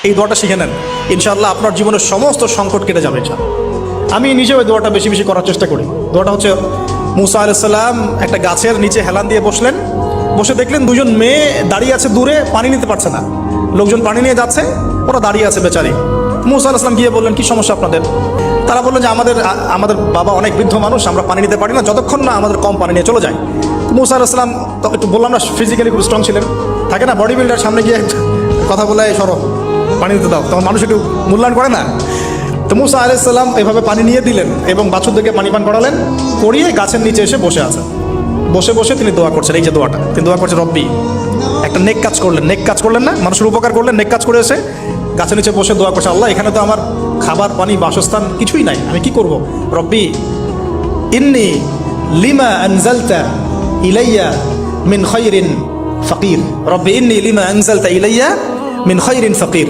এই দোয়াটা শিখে নেন, ইনশাআল্লাহ আপনার জীবনের সমস্ত সংকট কেটে যাবে। আমি নিজেও এই দোয়াটা বেশি বেশি করার চেষ্টা করি। দোয়াটা হচ্ছে, মুসা আলাইহিস সালাম একটা গাছের নিচে হেলান দিয়ে বসলেন, বসে দেখলেন দুজন মেয়ে দাঁড়িয়ে আছে দূরে, পানি নিতে পারছে না। লোকজন পানি নিয়ে যাচ্ছে, ওরা দাঁড়িয়ে আছে বেচারি। মুসা আলাইহিস সালাম গিয়ে বললেন, কি সমস্যা আপনাদের? তারা বললেন যে আমাদের বাবা অনেক বৃদ্ধ মানুষ, আমরা পানি নিতে পারি না যতক্ষণ না আমাদের কম পানি নিয়ে চলে যায়। মুসা আলাইহিস সালাম একটু বললাম না, ফিজিক্যালি খুব স্ট্রং ছিলেন, থাকে না বডি বিল্ডার, সামনে গিয়ে কথা বলে, সরো পানি দিতে দাও, তখন মানুষ একটু মূল্যায়ন করে না। তো মুসা আলাইহিস সালাম এভাবে পানি নিয়ে দিলেন এবং বাছুরদেরকে পানি পান করালেন, করিয়ে গাছের নিচে এসে বসে আছেন। বসে বসে তিনি দোয়া করছেন, এই যে দোয়াটা তিনি দোয়া করছেন, রব্বি, একটা নেক কাজ করলেন, নেক কাজ করলেন না, মানুষের উপকার করলেন, নেক কাজ করে এসে গাছের নিচে বসে দোয়া করছে, আল্লাহ এখানে তো আমার খাবার পানি বাসস্থান কিছুই নাই, আমি কি করব? রব্বি ইন্নি লিমা আনজালতা ইলাইয়া মিন খায়রিন ফাকির, রব্বি ইন্নি লিমা আনজালতা ইলাইয়া মিন খায়রিন ফাকির।